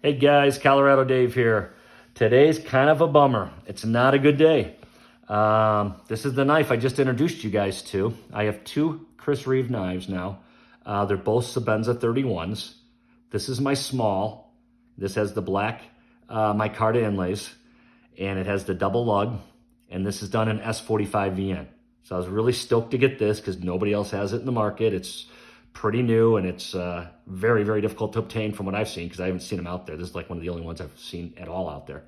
Hey guys, Colorado Dave here. Today's kind of a bummer. It's not a good day. This is the knife I just introduced you guys to. I have two Chris Reeve knives now. They're both Sebenza 31s. This is my small. This has the black micarta inlays, and it has the double lug, and this is done in S45 VN. So I was really stoked to get this because nobody else has it in the market. It's pretty new, and it's very, very difficult to obtain from what I've seen because I haven't seen them out there. This is like one of the only ones I've seen at all out there.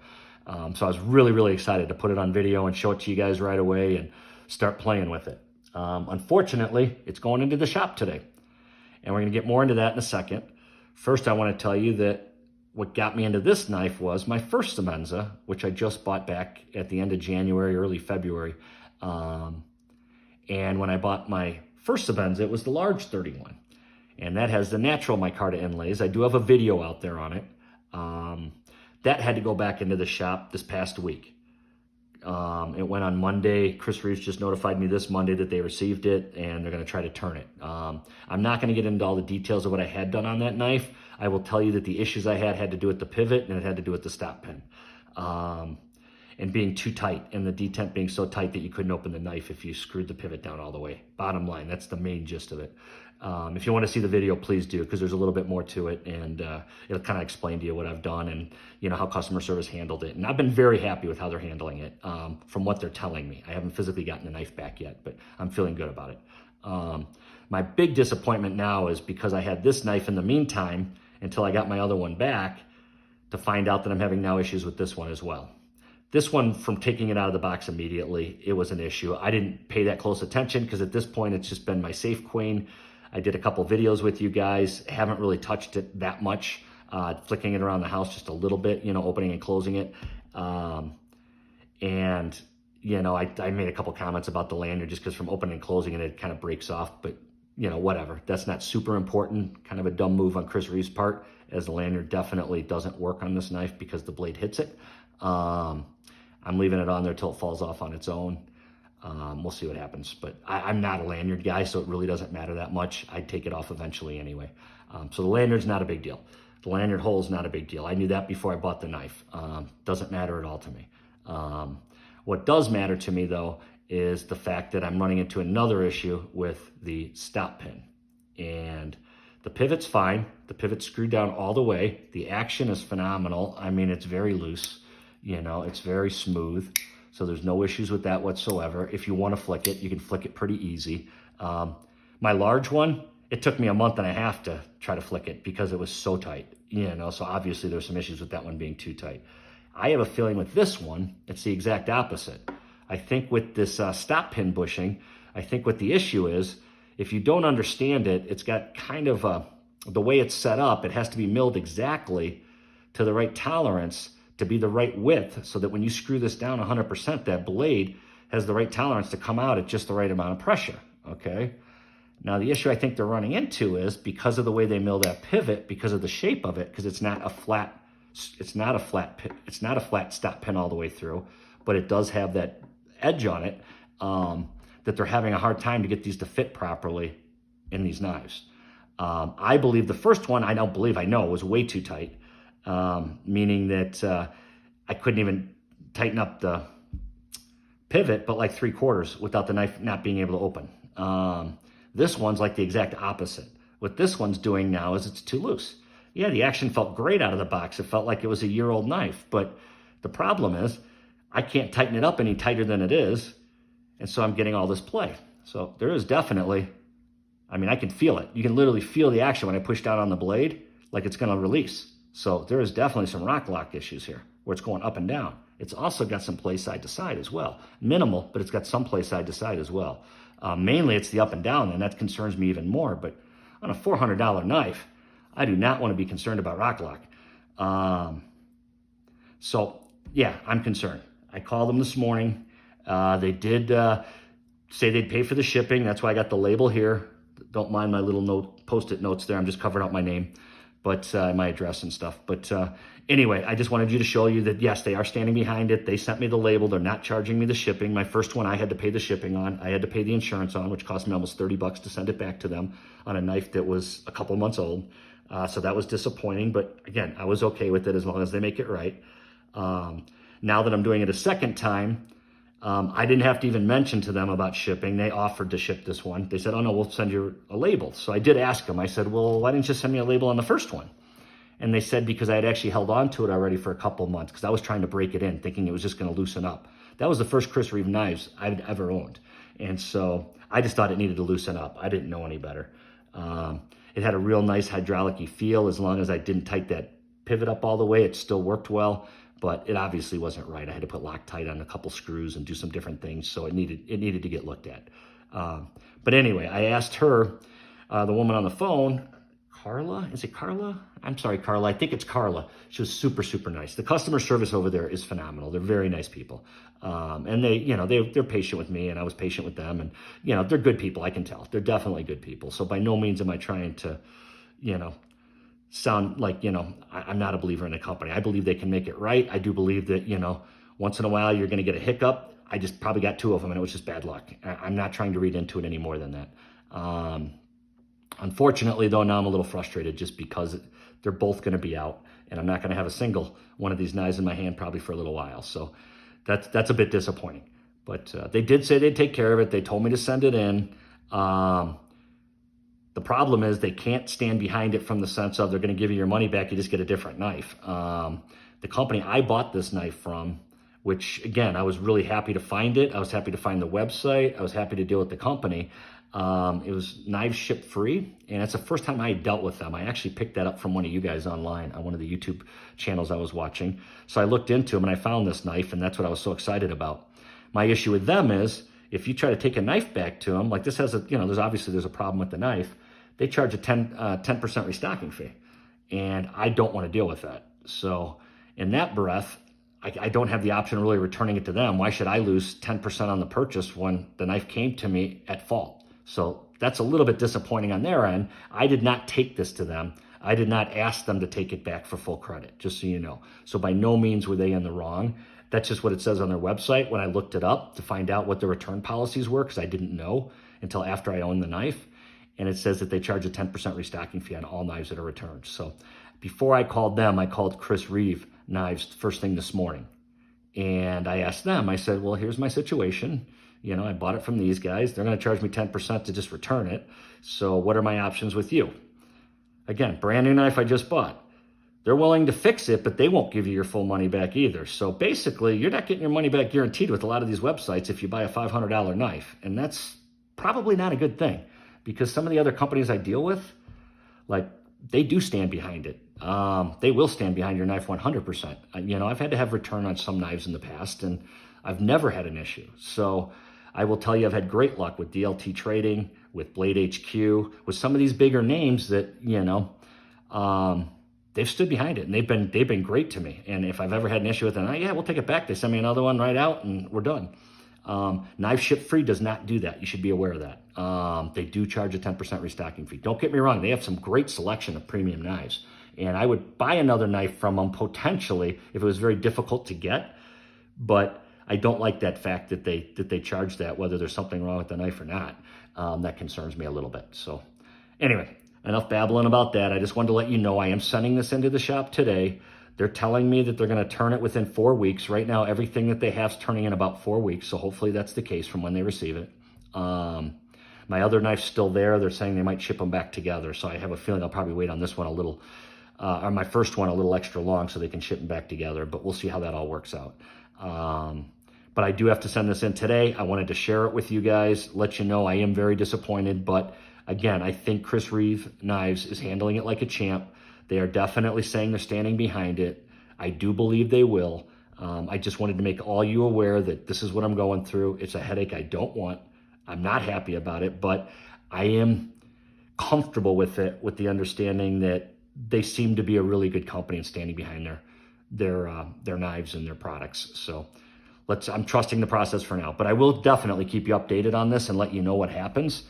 So I was really, really excited to put it on video and show it to you guys right away and start playing with it. Unfortunately, it's going into the shop today, and we're going to get more into that in a second. First, I want to tell you that what got me into this knife was my first Sebenza, which I just bought back at the end of January, early February. And when I bought my first Sebenza, it was the large 31. And that has the natural micarta inlays. I do have a video out there on it. That had to go back into the shop this past week. It went on Monday. Chris Reeves just notified me this Monday that they received it, and they're going to try to turn it. I'm not going to get into all the details of what I had done on that knife. I will tell you that the issues I had to do with the pivot, and it had to do with the stop pin. And being too tight, and the detent being so tight that you couldn't open the knife if you screwed the pivot down all the way. Bottom line, that's the main gist of it. If you want to see the video, please do, because there's a little bit more to it, and it'll kind of explain to you what I've done and how customer service handled it. And I've been very happy with how they're handling it from what they're telling me. I haven't physically gotten the knife back yet, but I'm feeling good about it. My big disappointment now is because I had this knife in the meantime until I got my other one back, to find out that I'm having now issues with this one as well. This one, from taking it out of the box immediately, it was an issue. I didn't pay that close attention because at this point it's just been my safe queen. I did a couple videos with you guys, haven't really touched it that much, flicking it around the house just a little bit, opening and closing it. I made a couple comments about the lanyard just because from opening and closing it, it kind of breaks off, but whatever. That's not super important, kind of a dumb move on Chris Reeve's part, as the lanyard definitely doesn't work on this knife because the blade hits it. I'm leaving it on there till it falls off on its own. We'll see what happens, but I'm not a lanyard guy, so it really doesn't matter that much. I'd take it off eventually anyway. So the lanyard's not a big deal. The lanyard hole is not a big deal. I knew that before I bought the knife. Doesn't matter at all to me. What does matter to me, though, is the fact that I'm running into another issue with the stop pin. And the pivot's fine. The pivot's screwed down all the way. The action is phenomenal. I mean, it's very loose. It's very smooth. So there's no issues with that whatsoever. If you want to flick it, you can flick it pretty easy. My large one, it took me a month and a half to try to flick it because it was so tight. So obviously there's some issues with that one being too tight. I have a feeling with this one, it's the exact opposite. I think with this stop pin bushing, I think what the issue is, if you don't understand it, it's got kind of the way it's set up, it has to be milled exactly to the right tolerance to be the right width, so that when you screw this down 100%, that blade has the right tolerance to come out at just the right amount of pressure, okay? Now, the issue I think they're running into is because of the way they mill that pivot, because of the shape of it, because it's not a flat stop pin all the way through, but it does have that edge on it, that they're having a hard time to get these to fit properly in these knives. I believe the first one, I know was way too tight. Meaning that I couldn't even tighten up the pivot, but like 3/4 without the knife not being able to open. This one's like the exact opposite. What this one's doing now is it's too loose. Yeah, the action felt great out of the box. It felt like it was a year-old knife, but the problem is I can't tighten it up any tighter than it is, and so I'm getting all this play. So there is definitely, I can feel it. You can literally feel the action when I push down on the blade, like it's going to release. So there is definitely some rock lock issues here where it's going up and down. It's also got some play side to side as well. Minimal, but it's got some play side to side as well. Mainly it's the up and down, and that concerns me even more. But on a $400 knife, I do not want to be concerned about rock lock. So yeah, I'm concerned. I called them this morning. They did say they'd pay for the shipping. That's why I got the label here. Don't mind my little post-it notes there. I'm just covering up my name, but my address and stuff. But anyway, I just wanted you to show you that, yes, they are standing behind it. They sent me the label. They're not charging me the shipping. My first one, I had to pay the shipping on. I had to pay the insurance on, which cost me almost $30 to send it back to them on a knife that was a couple months old. So that was disappointing, but again, I was okay with it as long as they make it right. Now that I'm doing it a second time, I didn't have to even mention to them about shipping. They offered to ship this one. They said, oh no, we'll send you a label. So I did ask them. I said, well, why didn't you send me a label on the first one? And they said because I had actually held on to it already for a couple of months because I was trying to break it in, thinking it was just going to loosen up. That was the first Chris Reeve Knives I'd ever owned. And so I just thought it needed to loosen up. I didn't know any better. It had a real nice hydraulic-y feel. As long as I didn't tighten that pivot up all the way, it still worked well. But it obviously wasn't right. I had to put Loctite on a couple screws and do some different things, so it needed to get looked at. But anyway, I asked her, the woman on the phone, Carla? Is it Carla? I'm sorry, Carla. I think it's Carla. She was super, super nice. The customer service over there is phenomenal. They're very nice people, and they're patient with me, and I was patient with them, and they're good people. I can tell they're definitely good people. So by no means am I trying to, sound like, I'm not a believer in the company. I believe they can make it right. I do believe that, once in a while you're going to get a hiccup. I just probably got 2 of them and it was just bad luck. I'm not trying to read into it any more than that. Unfortunately, though, now I'm a little frustrated just because they're both going to be out and I'm not going to have a single one of these knives in my hand probably for a little while. So that's a bit disappointing. But they did say they'd take care of it. They told me to send it in. The problem is they can't stand behind it from the sense of they're going to give you your money back. You just get a different knife. The company I bought this knife from, which again, I was really happy to find it. I was happy to find the website. I was happy to deal with the company. It was knives shipped free. And it's the first time I dealt with them. I actually picked that up from one of you guys online on one of the YouTube channels I was watching. So I looked into them and I found this knife and that's what I was so excited about. My issue with them is if you try to take a knife back to them, like this has a, there's a problem with the knife. They charge a 10% restocking fee, and I don't want to deal with that. So in that breath, I don't have the option of really returning it to them. Why should I lose 10% on the purchase when the knife came to me at fault? So that's a little bit disappointing on their end. I did not take this to them. I did not ask them to take it back for full credit, just so you know. So by no means were they in the wrong. That's just what it says on their website when I looked it up to find out what the return policies were, because I didn't know until after I owned the knife. And it says that they charge a 10% restocking fee on all knives that are returned. So before I called them, I called Chris Reeve Knives first thing this morning. And I asked them, I said, well, here's my situation. I bought it from these guys. They're going to charge me 10% to just return it. So what are my options with you? Again, brand new knife I just bought. They're willing to fix it, but they won't give you your full money back either. So basically, you're not getting your money back guaranteed with a lot of these websites if you buy a $500 knife. And that's probably not a good thing. Because some of the other companies I deal with, they do stand behind it. They will stand behind your knife 100%. I've had to have return on some knives in the past, and I've never had an issue. So I will tell you, I've had great luck with DLT Trading, with Blade HQ, with some of these bigger names that, they've stood behind it, and they've been great to me. And if I've ever had an issue with them, yeah, we'll take it back. They send me another one right out, and we're done. Knife Ship Free does not do that. You should be aware of that. They do charge a 10% restocking fee. Don't get me wrong. They have some great selection of premium knives. And I would buy another knife from them potentially if it was very difficult to get. But I don't like that fact that they charge that, whether there's something wrong with the knife or not. That concerns me a little bit. So anyway, enough babbling about that. I just wanted to let you know I am sending this into the shop today. They're telling me that they're going to turn it within 4 weeks. Right now, everything that they have is turning in about 4 weeks. So hopefully that's the case from when they receive it. My other knife's still there. They're saying they might ship them back together. So I have a feeling I'll probably wait on this one a little, or my first one a little extra long so they can ship them back together. But we'll see how that all works out. But I do have to send this in today. I wanted to share it with you guys, let you know I am very disappointed. But again, I think Chris Reeve Knives is handling it like a champ. They are definitely saying they're standing behind it. I do believe they will. I just wanted to make all you aware that this is what I'm going through. It's a headache I don't want. I'm not happy about it, but I am comfortable with it, with the understanding that they seem to be a really good company and standing behind their knives and their products. So I'm trusting the process for now, but I will definitely keep you updated on this and let you know what happens.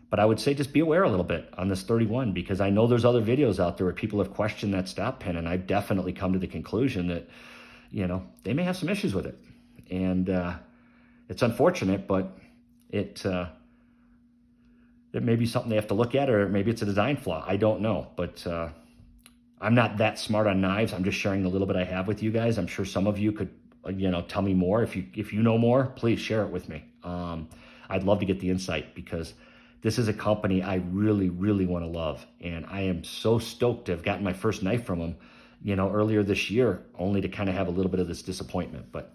But I would say just be aware a little bit on this 31, because I know there's other videos out there where people have questioned that stop pin, and I've definitely come to the conclusion that, they may have some issues with it. And it's unfortunate, but it's it may be something they have to look at, or maybe it's a design flaw. I don't know, but I'm not that smart on knives. I'm just sharing the little bit I have with you guys. I'm sure some of you could, tell me more. If you know more, please share it with me. I'd love to get the insight, because this is a company I really, really want to love. And I am so stoked to have gotten my first knife from them, earlier this year, only to kind of have a little bit of this disappointment. But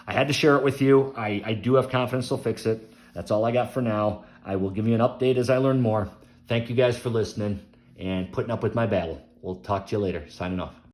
I had to share it with you. I do have confidence they'll fix it. That's all I got for now. I will give you an update as I learn more. Thank you guys for listening and putting up with my battle. We'll talk to you later. Signing off.